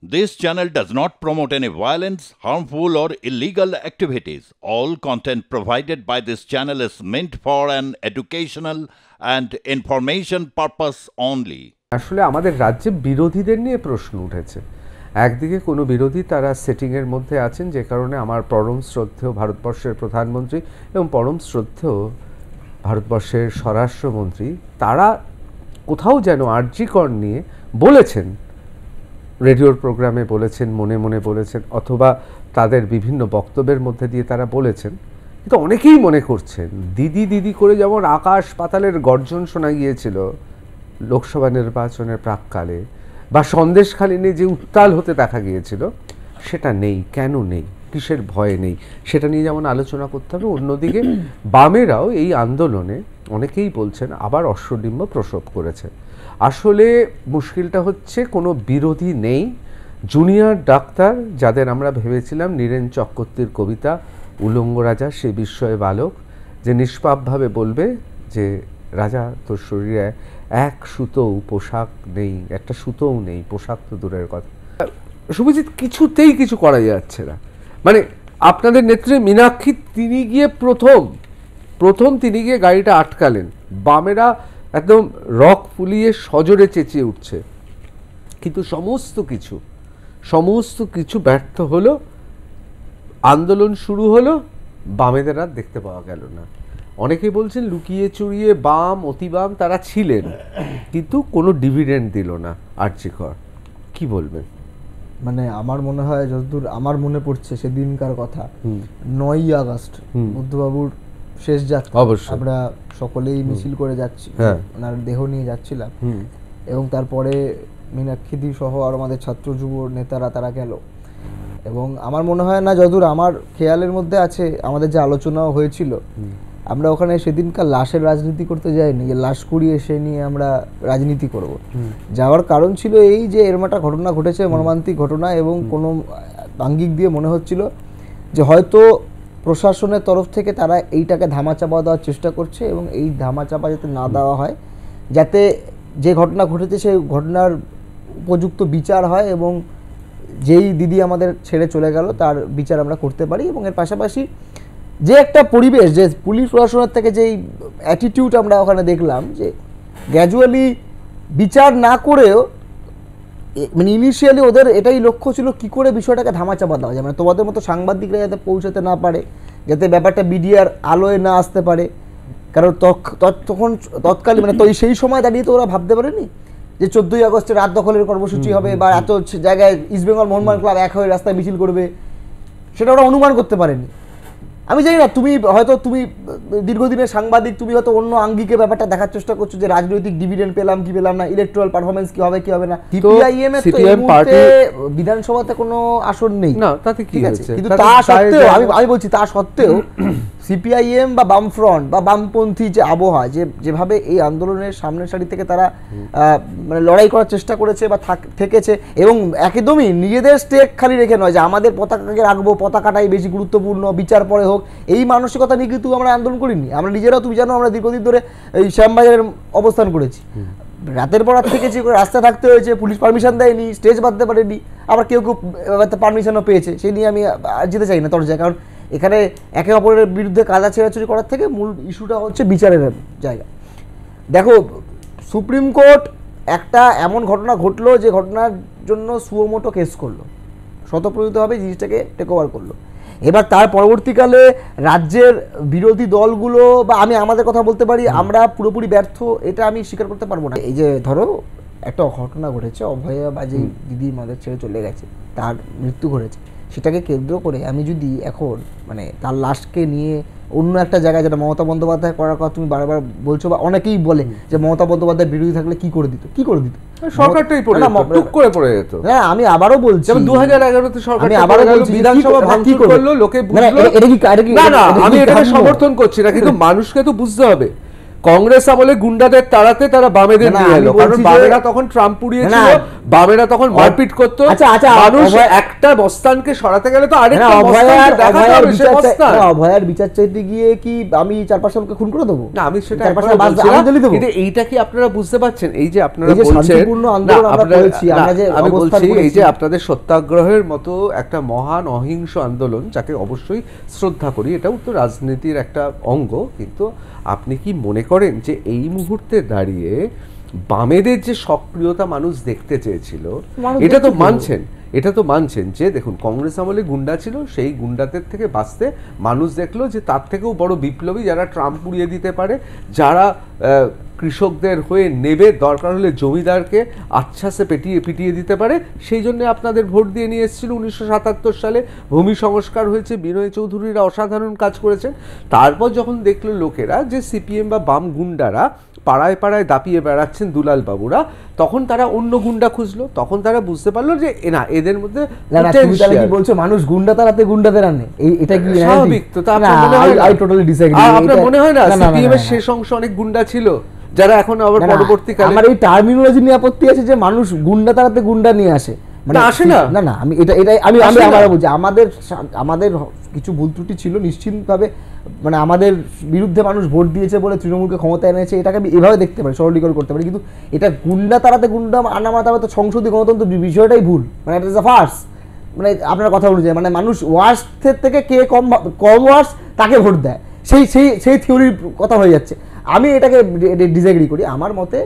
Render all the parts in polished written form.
This channel does not promote any violence, harmful, or illegal activities. All content provided by this channel is meant for an educational and information purpose only. আসলে আমাদের রাজ্যে বিরোধীদের নিয়ে প্রশ্ন উঠেছে। একদিকে কোনো বিরোধী তারা সেটিংয়ের মধ্যে আছেন, যে কারণে আমার পরম শ্রদ্ধেয় ভারতবর্ষের প্রধানমন্ত্রী এবং পরম শ্রদ্ধেয় ভারতবর্ষের স্বরাষ্ট্রমন্ত্রী তারা কোথাও যেন আরজিকর নিয়ে বলেছেন, রেডিওর প্রোগ্রামে বলেছেন, মনে মনে বলেছেন, অথবা তাদের বিভিন্ন বক্তব্যের মধ্যে দিয়ে তারা বলেছেন। কিন্তু অনেকেই মনে করছেন দিদি দিদি করে যেমন আকাশ পাতালের গর্জন শোনা গিয়েছিল লোকসভা নির্বাচনের প্রাককালে, বা সন্দেশখালিনে যে উত্তাল হতে দেখা গিয়েছিল, সেটা নেই। কেন নেই? কিসের ভয়ে নেই? সেটা নিয়ে যেমন আলোচনা করতে হবে। অন্যদিকে বামেরাও এই আন্দোলনে অনেকেই বলছেন আবার অশ্বডিম্ব প্রসব করেছে। আসলে মুশকিলটা হচ্ছে কোনো বিরোধী নেই। জুনিয়র ডাক্তার যাদের আমরা ভেবেছিলাম, নীরেন চক্রবর্তীর কবিতা উলঙ্গ রাজা সে বিস্ময়ে বালক, যে নিষ্পাপভাবে বলবে যে রাজা তোর শরীরে এক সুতোও পোশাক নেই, একটা সুতোও নেই, পোশাক তো দূরের কথা। শুভজিৎ, কিছুতেই কিছু করা যাচ্ছে না। মানে আপনাদের নেত্রী মীনাক্ষী তিনি গিয়ে প্রথম তিনি গিয়ে গাড়িটা আটকালেন, বামেরা একদম রক ফুলিয়ে সজোরে চেঁচিয়ে উঠছে, কিন্তু সমস্ত কিছু ব্যর্থ হলো। আন্দোলন শুরু হলো, বামেদের আর দেখতে পাওয়া গেল না। অনেকে বলছেন লুকিয়ে চুরিয়ে বাম অতি বাম তারা ছিলেন, কিন্তু কোনো ডিভিডেন্ড দিল না আরজিকর। কি বলবেন? মানে আমার মনে হয়, যতদূর আমার মনে পড়ছে সেদিনকার কথা, 9ই আগস্ট বুদ্ধবাবুর শেষ যাত্রা, অবশ্যই আমরা সকলেই মিছিল করে যাচ্ছি, ওনার দেহ নিয়ে যাচ্ছিলাম, এবং তারপরে মীনাক্ষীদি সহ আর আমাদের ছাত্র যুব নেতারা তারা গেল। এবং আমার মনে হয় না, যতদূর আমার খেয়ালের মধ্যে আছে, আমাদের যে আলোচনাও হয়েছিল, আমরা ওখানে সেদিনকার লাশের রাজনীতি করতে যাইনি, যে লাশ কুড়িয়ে সে নিয়ে আমরা রাজনীতি করব। যাওয়ার কারণ ছিল এই যে এরকম একটা ঘটনা ঘটেছে, মর্মান্তিক ঘটনা, এবং কোনো আঙ্গিক দিয়ে মনে হচ্ছিল যে হয়তো প্রশাসনের তরফ থেকে তারা এইটাকে ধামাচাপা দেওয়ার চেষ্টা করছে, এবং এই ধামাচাপা যাতে না দেওয়া হয়, যাতে যে ঘটনা ঘটেছে সেই ঘটনার উপযুক্ত বিচার হয়, এবং যেই দিদি আমাদের ছেড়ে চলে গেল তার বিচার আমরা করতে পারি। এবং এর পাশাপাশি যে একটা পরিবেশ, যে পুলিশ প্রশাসনের থেকে যেই অ্যাটিটিউড আমরা ওখানে দেখলাম, যে গ্র্যাজুয়ালি বিচার না করেও, মানে ইনিশিয়ালি ওদের এটাই লক্ষ্য ছিল কি করে বিষয়টাকে ধামাচাপা দেওয়া যায়, মানে তোমাদের মতো সাংবাদিকরা যাতে পৌঁছাতে না পারে, যাতে ব্যাপারটা মিডিয়ার আলোয় না আসতে পারে। কারণ তখন তৎকালীন মানে সেই সময় দাঁড়িয়ে তো ওরা ভাবতে পারেনি যে 14ই আগস্টে রাত দখলের কর্মসূচি হবে, বা এত জায়গায় ইস্টবেঙ্গল মোহনবাগান ক্লাব এক হয়ে রাস্তায় মিছিল করবে, সেটা ওরা অনুমান করতে পারেনি। আমি জানি না, তুমি দীর্ঘদিনের সাংবাদিক, তুমি হয়তো অন্য আঙ্গিকে ব্যাপারটা দেখার চেষ্টা করছো, যে রাজনৈতিক ডিভিডেন্ড পেলাম কি পেলাম না, ইলেকট্রাল পারফরমেন্স কি হবে না। সিপিআইএম এর তো এই মুহূর্তে বিধানসভাতে কোনো আসন নেই না, তাতে কি আছে? কিন্তু তা সত্ত্বেও আমি বলছি, তা সত্ত্বেও সিপিআইএম বা বামফ্রন্ট বা বামপন্থী যে আবহাওয়া, যেভাবে এই আন্দোলনের সামনের সারি থেকে তারা মানে লড়াই করার চেষ্টা করেছে বা থেকেছে, এবং একদমই নিজেদের স্টেক খালি রেখে নয় যে আমাদের পতাকাকে রাখবো, পতাকাটাই বেশি গুরুত্বপূর্ণ, বিচার পরে হোক, এই মানসিকতা নিয়ে কিন্তু আমরা আন্দোলন করিনি। আমরা নিজেরাও, তুমি জানো, আমরা দীর্ঘদিন ধরে এই শ্যামবাজারের অবস্থান করেছি, রাতের পর রাত থেকেছি, রাস্তায় থাকতে হয়েছে, পুলিশ পারমিশন দেয়নি, স্টেজ বাঁধতে পারেনি, আবার কেউ পারমিশনও পেয়েছে, সেই নিয়ে আমি যেতে চাই না তরজায়। কারণ এখানে একে অপরের বিরুদ্ধে কাদা ছেঁড়াছড়ি করার থেকে মূল ইস্যুটা হচ্ছে বিচারের জায়গা। দেখো, সুপ্রিম কোর্ট একটা এমন ঘটনা ঘটলো, যে ঘটনার জন্য সুমোটো কেস করলো, স্বতঃপ্রণোদিতভাবে জিনিসটাকে টেক ওভার করলো। এবার তার পরবর্তীকালে রাজ্যের বিরোধী দলগুলো, বা আমি আমাদের কথা বলতে পারি, আমরা পুরোপুরি ব্যর্থ, এটা আমি স্বীকার করতে পারবো না। এই যে ধরো একটা ঘটনা ঘটেছে, অভয়া বা যে দিদি আমাদের ছেড়ে চলে গেছে, তার মৃত্যু ঘটেছে, সেটাকে কেন্দ্র করে আমি যদি এখন মানে তার লাশকে নিয়ে অন্য একটা জায়গায়, যেটা মমতা বন্দ্যোপাধ্যায় করার কথা তুমি বারবার বলছো, বা অনেকেই বলে যে মমতা বন্দ্যোপাধ্যায় বিরোধী থাকলে কি করে দিত, সরকারটাই পড়ে যেত। হ্যাঁ, আমি আবারও বলছি, 2011-তে সরকার, আমি আবারও বলছি বিধানসভা ভাঙচুর করলো, লোকে আমি এটাকে সমর্থন করছি না, কিন্তু মানুষকে তো বুঝতে হবে কংগ্রেস আমলে গুন্ডাদের তাড়াতে তারা বামেদের নিয়ে এলো, কারণ বামেরা তখন ট্রাম্প পুড়িয়েছিল, বামেরা তখন মারপিট করতো। মানুষ একটা বস্তানকে সরাতে গেলে তো আরেকটা অভয়ার বিচার চাইতে গিয়ে কি আমি 4-5 জনকে খুন করে দেবো? না, আমি সেটা কিন্তু এইটা কি আপনারা বুঝতে পারছেন? এই যে আপনারা বলছেন আমি বলছি, এই যে আপনাদের সত্যাগ্রহের মতো একটা মহান অহিংস আন্দোলন, যাকে অবশ্যই শ্রদ্ধা করি, এটাও তো রাজনীতির একটা অঙ্গ, কিন্তু আপনি কি মনে করেন যে এই মুহূর্তে দাঁড়িয়ে বামেদের যে সক্রিয়তা মানুষ দেখতে চেয়েছিল, এটা তো মানছেন যে দেখুন কংগ্রেস আমলে গুন্ডা ছিল, সেই গুন্ডাদের থেকে বাঁচতে মানুষ দেখলো যে তার থেকেও বড় বিপ্লবী যারা ট্রাম্প উড়িয়ে দিতে পারে, যারা কৃষকদের হয়ে নেবে, দরকার হলে জমিদারকে আচ্ছাসে পিটিয়ে দিতে পারে, সেই জন্য আপনাদের ভোট দিয়ে নিয়ে এসেছিল। 1977 সালে ভূমি সংস্কার হয়েছে, বিনয় চৌধুরীরা অসাধারণ কাজ করেছেন। তারপর যখন দেখলো লোকেরা যে সিপিএম বা বাম গুন্ডারা পাড়ায় পাড়ায় দাপিয়ে বেড়াচ্ছেন দুলাল বাবুরা, তখন তারা অন্য গুন্ডা খুঁজলো, তখন তারা বুঝতে পারলো যে না, এদের মধ্যে বলছো মানুষ গুন্ডা তারাতে গুন্ডাদের আনে, এটা কি স্বাভাবিক? তো আপনার মনে হয় না সিপিএম এর শেষ অংশ অনেক গুন্ডা ছিল, যারা এখন আবার পরবর্তীকালে? আমার এই টার্মিনোলজি নিয়ে আপত্তি আছে যে মানুষ গুন্ডা তারাতে গুন্ডা নিয়ে আসে, আসে না। না আমি আমি আবার বলছি, আমাদের কিছু ভুল ত্রুটি ছিল নিশ্চিতভাবে, মানে আমাদের বিরুদ্ধে মানুষ ভোট দিয়েছে বলে তৃণমূলকে ক্ষমতায় এনেছে, এটাকে আমি এভাবে দেখতে পারি, সরলীকরণ করতে পারি, কিন্তু এটা গুন্ডা তারাতে গুন্ডা আনা মাতাবে তো সংসদীয় গণতন্ত্র বিষয়টাই ভুল, মানে এটা ইজ আ ফার্স। মানে আপনার কথা অনুযায়ী মানে মানুষ ওয়ার্স্টের থেকে কে কম ওয়ার্স তাকে ভোট দেয়, সেই থিওরির কথা হয়ে যাচ্ছে। আমি এটাকে ডিসএগ্রি করি। আমার মতে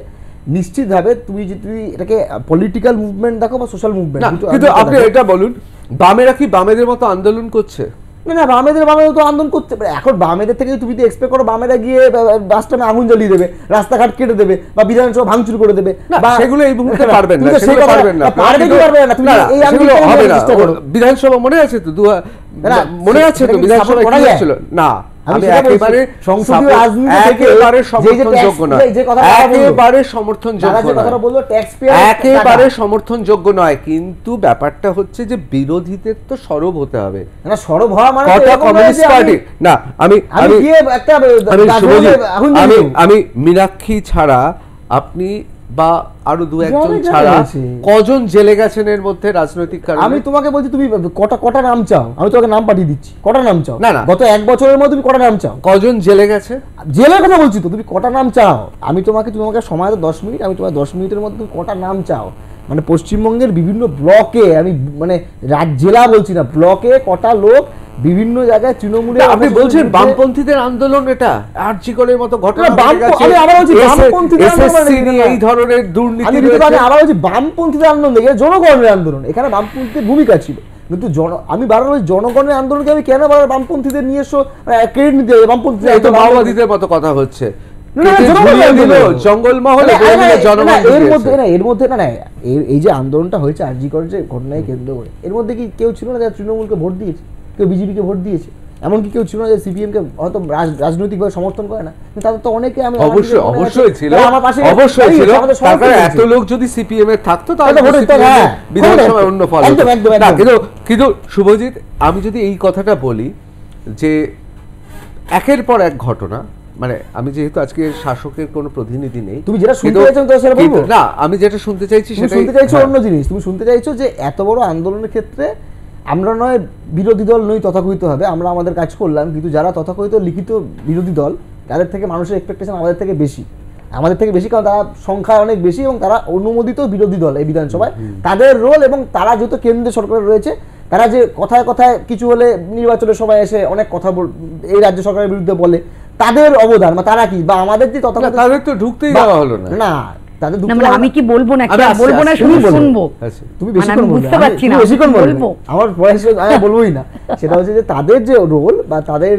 নিশ্চিতভাবে তুমি যদি এটাকে পলিটিক্যাল মুভমেন্ট দেখো বা সোশ্যাল মুভমেন্ট, কিন্তু আপনি এটা বলুন, বামেরা কি বামেদের মতো আন্দোলন করছে? না, বামেদের তো আন্দোলন করতে পারে। এখন বামেদের থেকে তুমি এক্সপেক্ট করো বামেরা গিয়ে রাস্তায় আগুন জ্বালিয়ে দেবে, রাস্তাঘাট কেটে দেবে, বা বিধানসভা ভাঙচুর করে দেবে, সেগুলো এই মুহূর্তে পারবেন না। বিধানসভা মনে আছে তো, মনে আছে তো বিধানসভা কি হয়েছিল? না, আমি একেবারে সংসদীয় রাজনীতি থেকে একেবারে সমর্থনযোগ্য নয়, একেবারে সমর্থনযোগ্য নয়, কিন্তু ব্যাপারটা হচ্ছে যে বিরোধীদের তো সরব হতে হবে। না, সরব হওয়া মানে কমিউনিস্ট পার্টি না, আমি মীনাক্ষী ছাড়া আপনি বা আরো দু একজন ছাড়া কজন জেলে গেছেন এর মধ্যে রাজনৈতিক কারণে? আমি তোমাকে বলছি তুমি কটা নাম চাও, আমি তোমাকে নাম পাঠিয়ে দিচ্ছি, কটা নাম চাও? না, গত 1 বছরের মধ্যে তুমি কটা নাম চাও? কজন জেলে গেছে? জেলের কথা বলছি তো, তুমি কটা নাম চাও? আমি তোমাকে সময় তো 10 মিনিট, আমি তোমার 10 মিনিটের মধ্যে তুমি কটা নাম চাও? মানে পশ্চিমবঙ্গের বিভিন্ন ব্লকে, আমি মানে জেলা বলছি না, ব্লকে কটা লোক বিভিন্ন জায়গায় তৃণমূলে, আপনি বলছেন বামপন্থীদের আন্দোলন, এটা আরজিকরের মতো ঘটনা, আমি আবার বলছি বামপন্থীদের এই ধরনের দুর্নীতি, আমি আবার বলছি বামপন্থীদের আন্দোলন দেখে জনগণের আন্দোলন, এখানে বামপন্থীদের ভূমিকা ছিল, কিন্তু আমি বারবার বলছি জনগণের আন্দোলনকে আমি কেন বারবার বামপন্থীদের নিয়ে এসো ক্রেডিট নিতে হবে? বামপন্থী তো মাওবাদীদের মতো কথা হচ্ছে, জঙ্গলমহল এর মধ্যে না, এই যে আন্দোলনটা হয়েছে আরজি করের যে ঘটনায় কেন্দ্র করে, এর মধ্যে কি কেউ ছিল না যারা তৃণমূলকে ভোট দিয়েছে, কেউ বিজেপিকে ভোট দিয়েছে, এমনকি কেউ ছিল না যে সিপিএম কে হয়তো রাজনৈতিকভাবে সমর্থন করে না, তাদের তো অনেকে আমি অবশ্যই ছিল, তারপরে এত লোক যদি সিপিএম এর থাকতো তাহলে বিধানসভায় অন্য ফল হতো। কিন্তু শুভজিৎ, আমি যদি এই কথাটা বলি যে একের পর এক ঘটনা, মানে আমি যেহেতু আজকে শাসকের কোনো প্রতিনিধি নেই, তুমি যেটা শুনতে চাইছো তো সেটা বলবো না, আমি যেটা শুনতে চাইছি সেটা শুনতে চাইছো অন্য জিনিস। তুমি শুনতে চাইছো যে এত বড় আন্দোলনের ক্ষেত্রে আমরা নয় বিরোধী দল নই তথাকথিত হবে, আমরা আমাদের কাজ করলাম, কিন্তু যারা তথাকথিত লিখিত বিরোধী দল তাদের থেকে মানুষের এক্সপেকটেশন আমাদের থেকে বেশি, কারণ তারা সংখ্যায় অনেক বেশি এবং তারা অনুমোদিত বিরোধী দল এই বিধানসভায়, তাদের রোল, এবং তারা যেহেতু কেন্দ্রীয় সরকারে রয়েছে, তারা যে কথায় কথায় কিছু হলে নির্বাচনের সময় এসে অনেক কথা এই রাজ্য সরকারের বিরুদ্ধে বলে, তাদের অবদান বা তারা কি বা আমাদের যে তথাকথিত, তাদের তো ঢুকতেই দেওয়া হলো না, আমি কি বলবো না, বলবো না, শুনবো, তুমি বেশিক্ষণ বুঝতে পারছি না, বেশিক্ষণ বলবো, আমার বয়স আমি বলবোই না। সেটা হচ্ছে যে তাদের যে রোল বা তাদের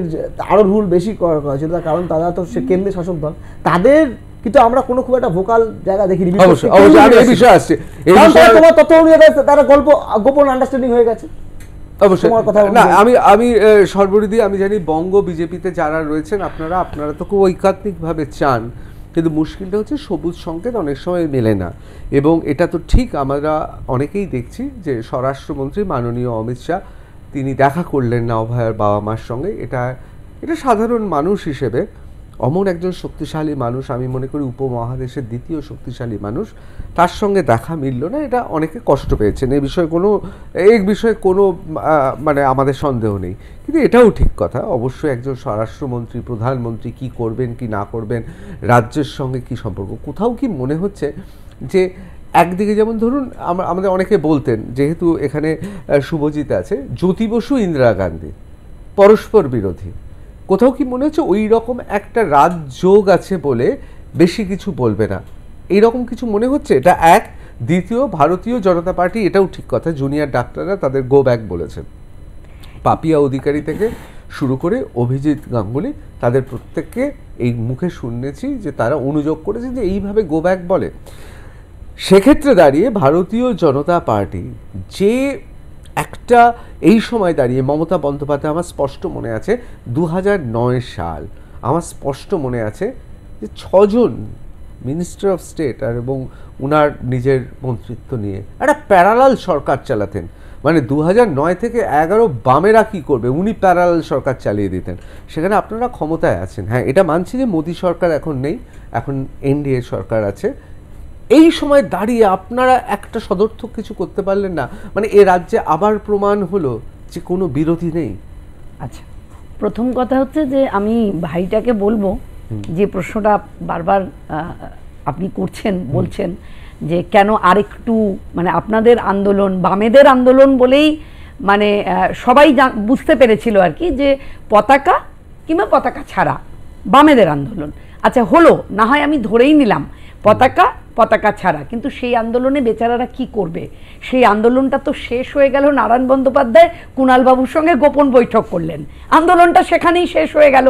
আরো রুল বেশি করা হয়েছে, তার কারণ তারা তো সে কেন্দ্রের শাসক দল, তাদের কিন্তু আমরা কোনো খুব একটা ভোকাল জায়গা দেখিনি। তোমার তথ্য অনুযায়ী তারা গোপন আন্ডারস্ট্যান্ডিং হয়ে গেছে। অবশ্যই না, আমি সর্বরিদি আমি জানি বঙ্গ বিজেপিতে যারা রয়েছেন আপনারা তো খুব ঐকাত্মিকভাবে চান, কিন্তু মুশকিলটা হচ্ছে সবুজ সংকেত অনেক সময় মেলে না, এবং এটা তো ঠিক আমরা অনেকেই দেখছি যে স্বরাষ্ট্রমন্ত্রী মাননীয় অমিত শাহ তিনি দেখা করলেন না অভয়ার বাবা মার সঙ্গে, এটা সাধারণ মানুষ হিসেবে অমন একজন শক্তিশালী মানুষ, আমি মনে করি উপমহাদেশের দ্বিতীয় শক্তিশালী মানুষ, তার সঙ্গে দেখা মিলল না, এটা অনেকে কষ্ট পেয়েছেন। এই বিষয়ে কোনো মানে আমাদের সন্দেহ নেই। কিন্তু এটাও ঠিক কথা, অবশ্যই একজন স্বরাষ্ট্রমন্ত্রী, প্রধানমন্ত্রী কি করবেন কি না করবেন, রাজ্যের সঙ্গে কি সম্পর্ক, কোথাও কি মনে হচ্ছে যে একদিকে যেমন ধরুন আমাদের অনেকে বলতেন, যেহেতু এখানে শুভজিৎ আছে, জ্যোতি বসু ইন্দিরা গান্ধী পরস্পর বিরোধী, কোথাও কি মনে হচ্ছে ওই রকম একটা রাজযোগ আছে বলে বেশি কিছু বলবে না, এইরকম কিছু মনে হচ্ছে? এটা এক। দ্বিতীয়, ভারতীয় জনতা পার্টি, এটাও ঠিক কথা, জুনিয়র ডাক্তাররা তাদের গো ব্যাক বলেছেন, পাপিয়া অধিকারী থেকে শুরু করে অভিজিৎ গাঙ্গুলি, তাদের প্রত্যেককে এই মুখে শুনেছি যে তারা অনুযোগ করেছে যে এইভাবে গো ব্যাক বলে। সেক্ষেত্রে দাঁড়িয়ে ভারতীয় জনতা পার্টি যে একটা এই সময় দাঁড়িয়ে, মমতা বন্দ্যোপাধ্যায়, আমার স্পষ্ট মনে আছে 2009 সাল, আমার স্পষ্ট মনে আছে যে 6 জন মিনিস্টার অফ স্টেট আর এবং উনার নিজের মন্ত্রিত্ব নিয়ে একটা প্যারালাল সরকার চালাতেন। মানে 2009 থেকে 11 বামেরা কী করবে, উনি প্যারালাল সরকার চালিয়ে দিতেন। সেখানে আপনারা ক্ষমতায় আছেন, হ্যাঁ এটা মানছি যে মোদী সরকার এখন নেই, এখন এনডিএ সরকার আছে। এই সময় দাঁড়িয়ে আপনারা একটা সদর্থক কিছু করতে পারলেন না? মানে এ রাজ্যে আবার প্রমাণ হলো যে কোনো বিরোধী নেই। আচ্ছা, প্রথম কথা হচ্ছে যে আমি ভাইটাকে বলবো, যে প্রশ্নটা বারবার আপনি করছেন, বলছেন যে কেন আরেকটু, মানে আপনাদের আন্দোলন বামেদের আন্দোলন বলেই মানে সবাই বুঝতে পেরেছিল আর কি, যে পতাকা কিংবা পতাকা ছাড়া বামেদের আন্দোলন। আচ্ছা হলো, না হয় আমি ধরেই নিলাম পতাকা ছাড়া, কিন্তু সেই আন্দোলনে বেচারারা কি করবে? সেই আন্দোলনটা তো শেষ হয়ে গেল, নারায়ণ বন্দ্যোপাধ্যায় কুণাল বাবুর সঙ্গে গোপন বৈঠক করলেন, আন্দোলনটা সেখানেই শেষ হয়ে গেল।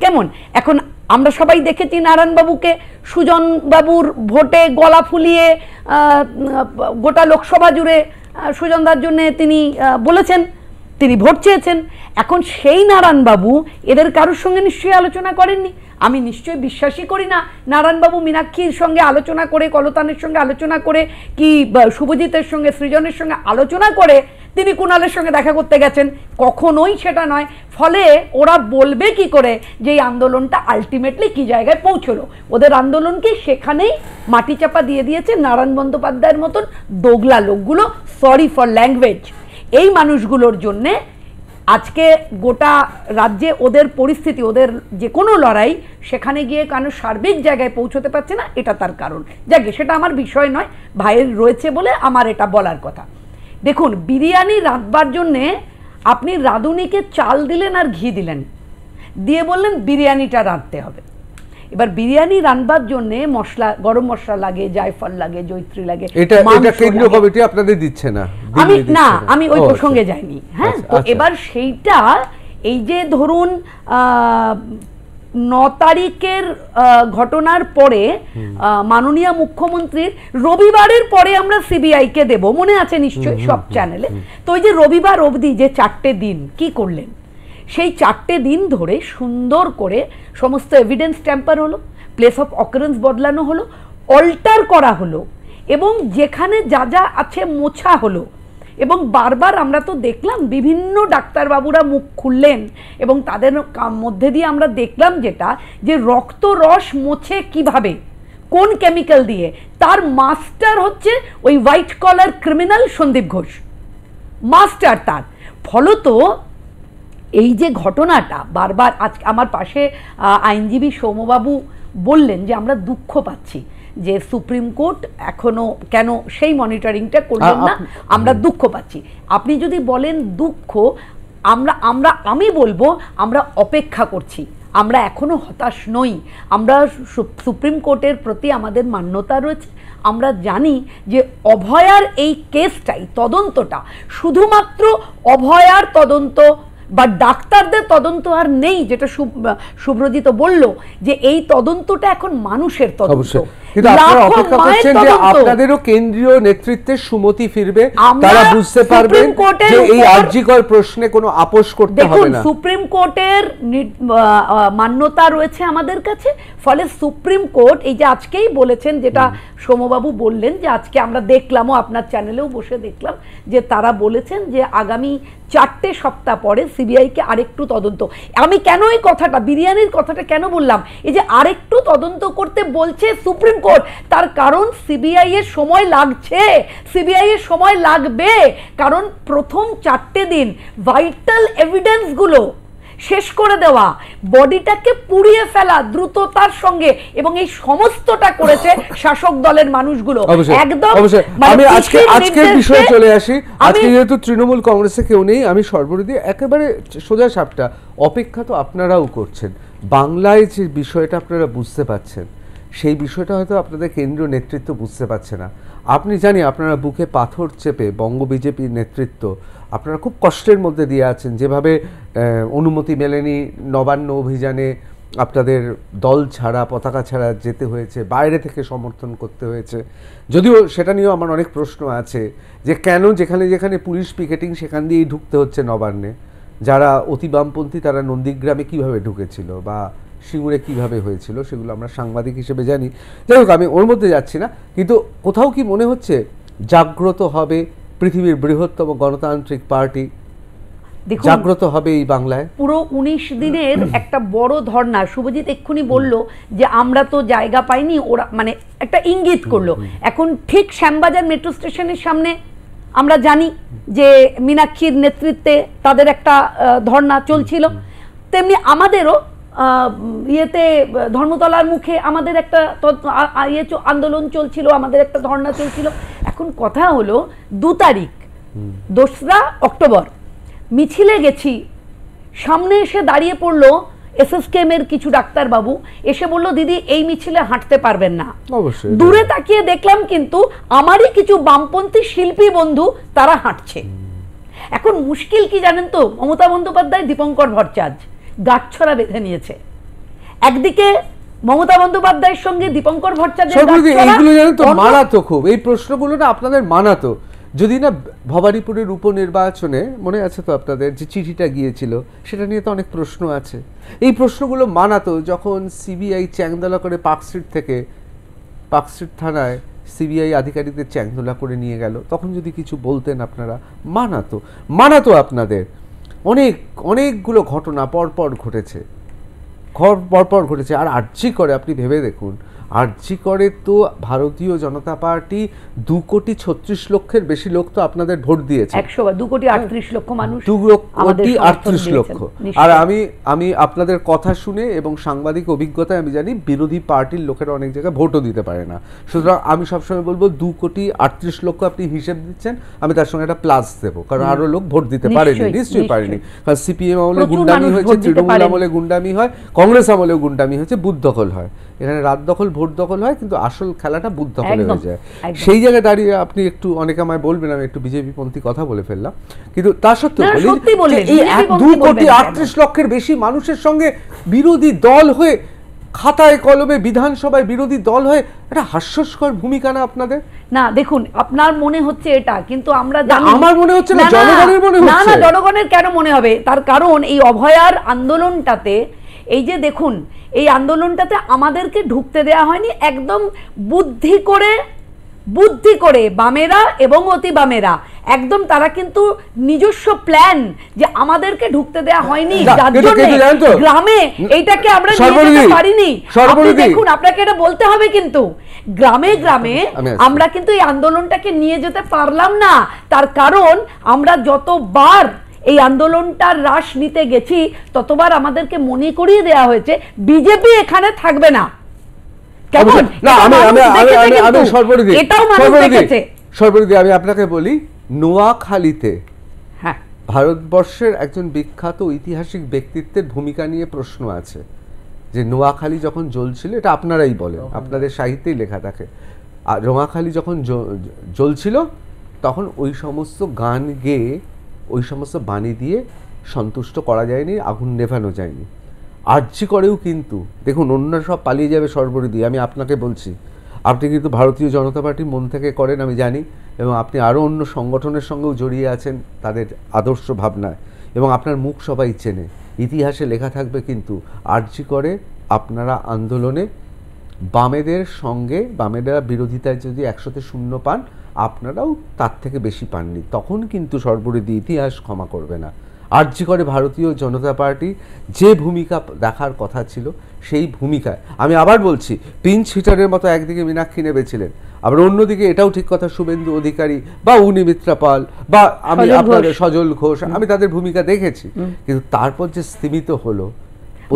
কেমন এখন আমরা সবাই দেখেছি নারায়ণবাবুকে সুজন বাবুর ভোটে গলা ফুলিয়ে গোটা লোকসভা জুড়ে সুজনদার জন্য তিনি বলেছেন, তিনি ভোট চেয়েছেন। এখন সেই নারায়ণবাবু এদের কারোর সঙ্গে নিশ্চয়ই আলোচনা করেননি। আমি নিশ্চয়ই বিশ্বাসই করি না নারায়ণবাবু মীনাক্ষীর সঙ্গে আলোচনা করে, কলতানের সঙ্গে আলোচনা করে, কি শুভজিতের সঙ্গে, সৃজনের সঙ্গে আলোচনা করে তিনি কুণালের সঙ্গে দেখা করতে গেছেন, কখনোই সেটা নয়। ফলে ওরা বলবে কি করে যে এই আন্দোলনটা আলটিমেটলি কি জায়গায় পৌঁছলো? ওদের আন্দোলনকে সেখানেই মাটি চাপা দিয়ে দিয়েছে নারায়ণ বন্দ্যোপাধ্যায়ের মতন দোগলা লোকগুলো। সরি ফর ল্যাঙ্গুয়েজ, এই মানুষগুলোর জন্যে আজকে গোটা রাজ্যে ওদের পরিস্থিতি, ওদের যে কোনো লড়াই সেখানে গিয়ে কেন সার্বিক জায়গায় পৌঁছতে পারছে না, এটা তার কারণ। যাকে সেটা আমার বিষয় নয়, ভাইয়ের রয়েছে বলে আমার এটা বলার কথা। দেখুন, বিরিয়ানি রাঁধবার জন্যে আপনি রাঁধুনিকে চাল দিলেন আর ঘি দিলেন, দিয়ে বললেন বিরিয়ানিটা রাঁধতে হবে। এবার বিরিয়ানি রান্নার জন্য মশলা, গরম মশলা লাগে, জায়ফল লাগে, জয়ত্রী লাগে। এটা কেন্দ্রীয় কমিটি আপনাদের দিচ্ছে না? আমি ওই প্রসঙ্গে যাইনি। হ্যাঁ, তো এবার সেইটা এই যে ধরুন 9 তারিখের ঘটনার পরে মাননীয় মুখ্যমন্ত্রীর রবিবারের পরে আমরা সিবিআইকে দেব, মনে আছে নিশ্চয়ই সব চ্যানেলে। তো ওই যে রবিবার অবধি যে 4টে দিন কি করলেন, সেই 4টে দিন ধরে সুন্দর করে সমস্ত এভিডেন্স ট্যাম্পার হলো, প্লেস অফ অকারেন্স বদলানো হলো, অল্টার করা হলো, এবং যেখানে যা যা আছে মোছা হলো। এবং বারবার আমরা তো দেখলাম বিভিন্ন ডাক্তারবাবুরা মুখ খুললেন, এবং তাদের মধ্যে দিয়ে আমরা দেখলাম যেটা, যে রক্ত রস মোছে কিভাবে, কোন কেমিক্যাল দিয়ে, তার মাস্টার হচ্ছে ওই white collar criminal Sandip Ghosh, master তার। ফলত এই যে ঘটনাটা বারবার, আজ আমার পাশে আইনজীবী সৌম্যবাবু বললেন যে আমরা দুঃখ পাচ্ছি যে সুপ্রিম কোর্ট এখনো কেন সেই মনিটরিংটা করলেন না, আমরা দুঃখ পাচ্ছি। আপনি যদি বলেন দুঃখ, আমি বলবো আমরা অপেক্ষা করছি, আমরা এখনো হতাশ নই। আমরা সুপ্রিম কোর্টের প্রতি আমাদের মান্যতা রয়েছে। আমরা জানি যে অভয়ার এই কেসটাই, তদন্তটা শুধুমাত্র অভয়ার তদন্ত বা ডাক্তারদের তদন্ত আর নেই, যেটা শুভ্রজিৎ বলল যে এই তদন্তটা এখন মানুষের তদন্ত। কিন্তু আপনারা অপেক্ষা করছেন যে আপনাদেরও কেন্দ্রীয় নেতৃত্বের সুমতি ফিরবে, তারা বুঝতে পারবেন যে এই আরজিকর প্রশ্নে কোনো আপোষ করতে হবে না। সুপ্রিম কোর্টের মান্যতা রয়েছে আমাদের কাছে, ফলে সুপ্রিম কোর্ট এই যে আজকেই বলেছেন, যেটা সোমবাবু বললেন যে আজকে আমরা দেখলামও, আপনার চ্যানেলেও বসে দেখলাম যে তারা বলেছেন যে আগামী 4 সপ্তাহ পরে সিবিআইকে আরেকটু তদন্ত। আমি কেন এই কথাটা, বিরিয়ানির কথাটা কেন বললাম, এই যে আরেকটু তদন্ত করতে বলছে সুপ্রিম কোর্ট, তার কারণ সিবিআই এর সময় লাগছে, সিবিআই এর সময় লাগবে, কারণ প্রথম 4 দিন ভাইটাল এভিডেন্সগুলো শেষ করে দেওয়া, বডিটাকে পুড়িয়ে ফেলা দ্রুততার সঙ্গে, এবং এই সমস্তটা করেছে শাসক দলের মানুষগুলো। একদম আমি আজকের বিষয়ে চলে আসি। আজকে যেহেতু তৃণমূল কংগ্রেসে কেউ নেই, আমি সর্বরীতি একেবারে সোজা সাপটা, অপেক্ষা তো আপনারাও করছেন, বাংলায় যে বিষয়টা আপনারা বুঝতে পাচ্ছেন সেই বিষয়টা হয়তো আপনাদের কেন্দ্রীয় নেতৃত্ব বুঝতে পারছে না। আপনি জানি আপনারা বুকে পাথর চেপে বঙ্গ বিজেপির নেতৃত্ব আপনারা খুব কষ্টের মধ্যে দিয়ে আছেন, যেভাবে অনুমতি মেলেনি নবান্ন অভিযানে আপনাদের দল ছাড়া, পতাকা ছাড়া যেতে হয়েছে, বাইরে থেকে সমর্থন করতে হয়েছে। যদিও সেটা নিয়েও আমার অনেক প্রশ্ন আছে যে কেন যেখানে যেখানে পুলিশ পিকেটিং সেখান দিয়েই ঢুকতে হচ্ছে নবান্নে, যারা অতি বামপন্থী তারা নন্দীগ্রামে কিভাবে ঢুকেছিল বা সিঙ্গুরে কিভাবে হয়েছিল সেগুলো আমরা সাংবাদিক হিসেবে জানি। যাই হোক, আমি ওর মধ্যে যাচ্ছি না, কিন্তু কোথাও কি মনে হচ্ছে জাগ্রত হবে পৃথিবীর বৃহত্তম গণতান্ত্রিক পার্টি, জাগ্রত হবে এই বাংলায়? পুরো 19 দিনের একটা বড় ধর্না, শুভজিৎ এক্ষুনি বলল যে আমরা তো জায়গা পাইনি, ওরা মানে একটা ইঙ্গিত করলো। এখন ঠিক শ্যামবাজার মেট্রো স্টেশনের সামনে আমরা জানি যে মীনাক্ষীর নেতৃত্বে তাদের একটা ধর্না চলছিল, তেমনি আমাদেরও ইয়েতে ধর্মতলার মুখে আমাদের একটা আন্দোলন চলছিল, আমাদের একটা ধর্না চলছিল। এখন কথা হলো 2 তারিখ 2রা অক্টোবর মিছিলে গেছি, সামনে এসে দাঁড়িয়ে পড়লো এসএসকেএম এর কিছু ডাক্তারবাবু, এসে বলল দিদি এই মিছিলে হাঁটতে পারবেন না। দূরে তাকিয়ে দেখলাম কিন্তু আমারই কিছু বামপন্থী শিল্পী বন্ধু তারা হাঁটছে। এখন মুশকিল কি জানেন তো, মমতা বন্দ্যোপাধ্যায় দীপঙ্কর ভট্টাচার্য গাঁটছড়া বেঁধে নিয়েছে। একদিকে মমতা বন্দ্যোপাধ্যায়ের সঙ্গে দীপঙ্কর ভট্টাচার্য মানাতো খুব, এই প্রশ্নগুলো না আপনাদের মানাতো। যদি না ভবানীপুরের উপনির্বাচনে মনে আছে তো আপনাদের যে চিঠিটা গিয়েছিল, সেটা নিয়ে তো অনেক প্রশ্ন আছে। এই প্রশ্নগুলো মানাতো যখন সিবিআই চ্যাংদোলা করে পার্কস্ট্রিট থানায় সিবিআই আধিকারিকদের চ্যাংদোলা করে নিয়ে গেল, তখন যদি কিছু বলতেন আপনারা, মানাতো আপনাদের। অনেকগুলো ঘটনা পরপর ঘটেছে, আর আরজি করে আপনি ভেবে দেখুন, আরজি করে তো ভারতীয় জনতা পার্টি 2,36,00,000-এর বেশি লোক তো আপনাদের ভোট দিয়েছে। 2,38,00,000 মানুষ, 2,38,00,000। আর আমি আপনাদের কথা শুনে এবং সাংবাদিক অভিজ্ঞতায় আমি জানি বিরোধী পার্টির লোকেরা অনেক জায়গায় ভোটও দিতে পারে না। সুতরাং আমি সবসময় বলবো 2,38,00,000 আপনি হিসেব দিচ্ছেন, আমি তার সঙ্গে একটা প্লাস দেবো, কারণ আরো লোক ভোট দিতে পারেনি, নিশ্চয়ই পারেনি। কারণ সিপিএম আমলে গুন্ডামি হয়েছে, তৃণমূল আমলে গুন্ডামি হয়, কংগ্রেস আমলেও গুন্ডামি হয়েছে, বুথ দখল হয়, এখানে রাত দখল ভোট দখল হয়, কিন্তু আসল খেলাটা বুথ দখলে হয়ে যায়। সেই জায়গায় দাঁড়িয়ে আপনি একটু, অনেকে আমায় বলবেন আমি একটু বিজেপি পন্থী কথা বলে ফেললাম, কিন্তু তা সত্ত্বেও বলি এই 2,38,00,000-এর বেশি মানুষের সঙ্গে বিরোধী দল হয়ে, খাতায় কলমে বিধানসভায় বিরোধী দল হয়ে, একটা হাস্যস্কর ভূমিকা না আপনাদের? না দেখুন, আপনার মনে হচ্ছে এটা, কিন্তু আমরা জানি, আমার মনে হচ্ছে না, জনগণের মনে হচ্ছে। না, জনগণের কেন মনে হবে? তার কারণ এই অভয়ার আন্দোলনটাতে, এই যে দেখুন এই আন্দোলনটাতে আমাদেরকে ঢুকতে দেওয়া হয়নি, একদম বুদ্ধি করে বামেরা এবং অতি বামেরা একদম তারা কিন্তু নিজস্ব প্ল্যান যে আমাদেরকে ঢুকতে দেওয়া হয়নি, যার জন্য গ্রামে এইটাকে আমরা নিয়ে যেতে পারিনি। আপনি দেখুন, আপনাকে এটা বলতে হবে, কিন্তু গ্রামে গ্রামে আমরা কিন্তু এই আন্দোলনটাকে নিয়ে যেতে পারলাম না। তার কারণ আমরা যতবার এই আন্দোলনটার রাশ নিতে গেছি ততবার আমাদেরকে মনে করিয়ে দেওয়া হয়েছে বিজেপি এখানে থাকবে না। সর্বরীতি আমি আপনাকে বলি, নোয়াখালীতে ভারতবর্ষের একজন বিখ্যাত ঐতিহাসিক ব্যক্তিত্বের ভূমিকা নিয়ে প্রশ্ন আছে, যে নোয়াখালী যখন জ্বলছিল, এটা আপনারাই বলেন, আপনাদের সাহিত্যেই লেখা থাকে, আর নোয়াখালী যখন জ্বলছিল তখন ওই সমস্ত গান গেয়ে, ওই সমস্ত বাণী দিয়ে সন্তুষ্ট করা যায়নি, আগুন নেভানো যায়নি। আরজি করেও কিন্তু দেখুন, অন্য সব পালিয়ে যাবে সর্বরীতি, আমি আপনাকে বলছি, আপনি কিন্তু ভারতীয় জনতা পার্টি মন থেকে করেন আমি জানি, এবং আপনি আরও অন্য সংগঠনের সঙ্গেও জড়িয়ে আছেন তাদের আদর্শ ভাবনায়, এবং আপনার মুখ সবাই চেনে। ইতিহাসে লেখা থাকবে কিন্তু আরজি করে আপনারা আন্দোলনে বামেদের সঙ্গে, বামেরা বিরোধিতায় যদি 100-তে 0 পান, আপনারাও তার থেকে বেশি পাননি। তখন কিন্তু সর্বরীতি ইতিহাস ক্ষমা করবে না। আরজি করে ভারতীয় জনতা পার্টি যে ভূমিকা দেখার কথা ছিল সেই ভূমিকায়, আমি আবার বলছি, পিঞ্চ হিটারের মতো একদিকে মীনাক্ষী নেবেছিলেন, আবার অন্যদিকে এটাও ঠিক কথা শুভেন্দু অধিকারী বা উনিমিত্রা পাল বা আমি আপনাদের সজল ঘোষ, আমি তাদের ভূমিকা দেখেছি, কিন্তু তারপর যে স্তীমিত হলো,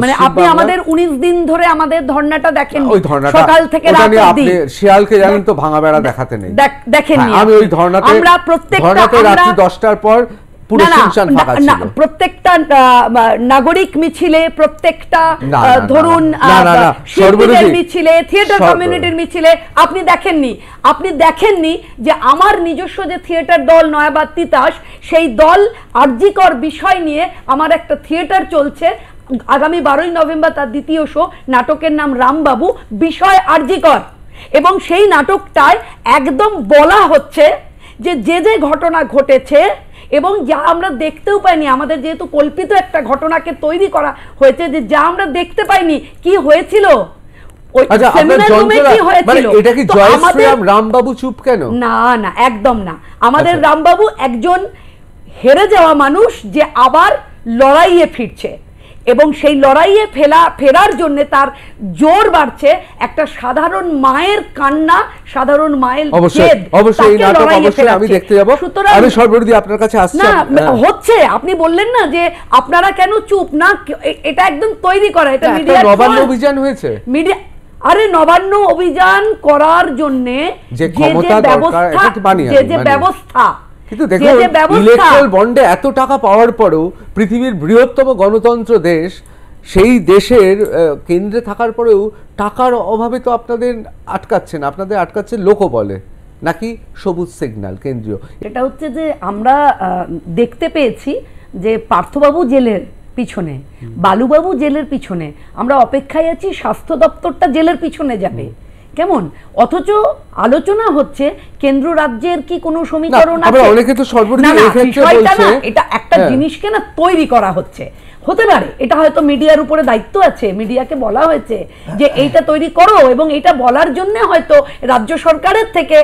মানে আপনি আমাদের 19 দিন ধরে আমাদের ধর্ণাটা দেখেন, ওই ধর্ণাটা সকাল থেকে রাত অবধি। আপনি শিয়ালকে জানেন তো ভাঙা বেড়া দেখাতে নেই, দেখেননি? আমি ওই ধর্ণাতে, আমরা প্রত্যেকটা রাত্রি 10টার পর পুরো শুনশান ফাঁকা ছিল। প্রত্যেকটা নাগরিক মিছিলে, প্রত্যেকটা ধরুন শিল্পীদের মিছিলে, থিয়েটার কমিউনিটির মিছিলে আপনি দেখেননি? আপনি দেখেননি যে আমার নিজস্ব যে থিয়েটার দল নয়াবাদ তিতাস, সেই দল আরজিকর বিষয় নিয়ে আমার একটা থিয়েটার চলছে, আগামী 12ই নভেম্বর তার দ্বিতীয় শো, নাটকের নাম রামবাবু, বিষয় আরজিকর, এবং সেই নাটকটায় একদম বলা হচ্ছে যে যে ঘটনা ঘটেছে এবং যা আমরা দেখতেও পাইনি, আমাদের যেহেতু কল্পিত একটা ঘটনাকে তৈরি করা হয়েছে, যে যা আমরা দেখতে পাইনি কি হয়েছিল, রামবাবু চুপ কেন? না না, একদম না। আমাদের রামবাবু একজন হেরে যাওয়া মানুষ যে আবার লড়াইয়ে ফিরছে, এবং সেই লড়াইয়ে ফেরার জন্য তার জোর বাড়ছে। একটা সাধারণ মায়ের কান্না, সাধারণ মায়ের জেদ, আমি দেখতে যাব। আমি সর্বরীতি আপনার কাছে আসছি, হচ্ছে আপনি বললেন না যে আপনারা কেন চুপ না, এটা একদম তৈরি করা, এটা মিডিয়া নবান্ন অভিযান হয়েছে, মিডিয়া, আরে নবান্ন অভিযান করার জন্য যে ব্যবস্থা, কিন্তু দেখুন ইলেকট্রাল বন্ডে এত টাকা পাওয়ার পরেও পৃথিবীর বৃহত্তম গণতন্ত্র দেশ, সেই দেশের কেন্দ্রে থাকার পরেও টাকার অভাবে তো আপনাদের আটকাচ্ছে না, আপনাদের আটকাচ্ছে লোকবলে নাকি সবুজ সিগন্যাল কেন্দ্রীয়। এটা হচ্ছে যে আমরা দেখতে পেয়েছি যে পার্থবাবু জেলের পিছনে, বালুবাবু জেলের পিছনে, আমরা অপেক্ষায় আছি স্বাস্থ্য দপ্তরটা জেলের পিছনে যাবে কেমন, অথচ আলোচনা হচ্ছে কেন্দ্র রাজ্যের কি কোনো সমীকরণ আছে? অনেকে তো সর্বরীতি এই ক্ষেত্রে বলছে এটা একটা জিনিসকে না তৈরি করা হচ্ছে, হতে পারে এটা হয়তো মিডিয়ার উপরে দায়িত্ব আছে, মিডিয়াকে বলা হয়েছে যে এইটা তৈরি করো, এবং এটা বলার জন্য হয়তো রাজ্য সরকারের থেকে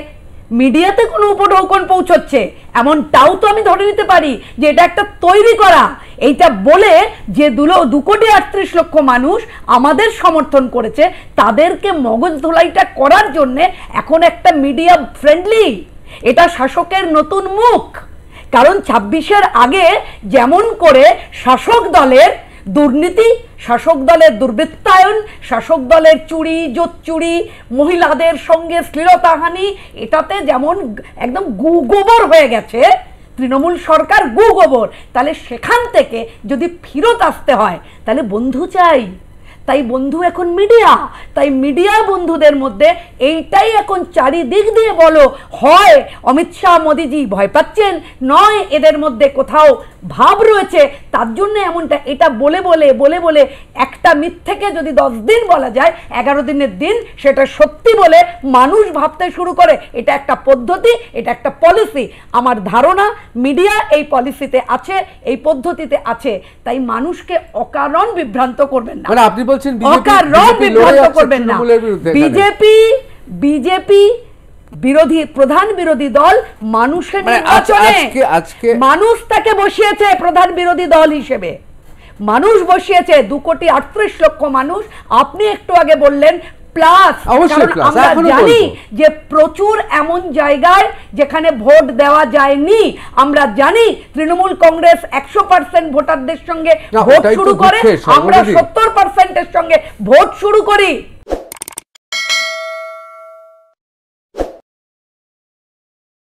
মিডিয়াতে কোনো উপঢৌকন পৌঁছচ্ছে, এমনটাও তো আমি ধরে নিতে পারি যে এটা একটা তৈরি করা। এইটা বলে যে 2,38,00,000 মানুষ আমাদের সমর্থন করেছে, তাদেরকে মগজ ধোলাইটা করার জন্যে এখন একটা মিডিয়া ফ্রেন্ডলি, এটা শাসকের নতুন মুখ। কারণ 26-এর আগে যেমন করে শাসক দলের দুর্নীতি, শাসক দলের দুর্বৃত্তায়ন, শাসক দলের চুরি জোচ্চুরি, মহিলাদের সঙ্গে শ্লীলতাহানি, এটাতে যেমন একদম গোবর হয়ে গেছে তৃণমূল সরকার, গোবর, তাহলে সেখান থেকে যদি ফিরত আসতে হয় তাহলে বন্ধু চাই। তাই বন্ধু এখন মিডিয়া, তাই মিডিয়া বন্ধুদের মধ্যে এইটাই এখন চারিদিক দিয়ে বলো, হয় অমিত শাহ মোদিজি ভয় পাচ্ছেন, নয় এদের মধ্যে কোথাও ভাব রয়েছে, তার জন্য এমনটা। এটা বলে বলে বলে বলে একটা মিথ্যেকে যদি 10 দিন বলা যায়, 11 দিনের দিন সেটা সত্যি বলে মানুষ ভাবতে শুরু করে। এটা একটা পদ্ধতি, এটা একটা পলিসি। আমার ধারণা মিডিয়া এই পলিসিতে আছে, এই পদ্ধতিতে আছে, তাই মানুষকে অকারণ বিভ্রান্ত করবেন না। মানে আপনি বলছেন অকারণ বিভ্রান্ত করবেন না। বিজেপি বিরোধী, প্রধান বিরোধী দল, মানুষের নির্বাচনে মানুষ তাকে বসিয়েছে প্রধান বিরোধী দল হিসেবে, মানুষ বসিয়েছে 2,38,00,000 মানুষ। আপনি একটু আগে বললেন প্লাস, আমরা জানি যে প্রচুর এমন জায়গায় যেখানে ভোট দেওয়া যায়নি। আমরা জানি তৃণমূল কংগ্রেস 100% ভোটারদের সঙ্গে ভোট শুরু করে, আমরা 70%-এর সঙ্গে ভোট শুরু করি।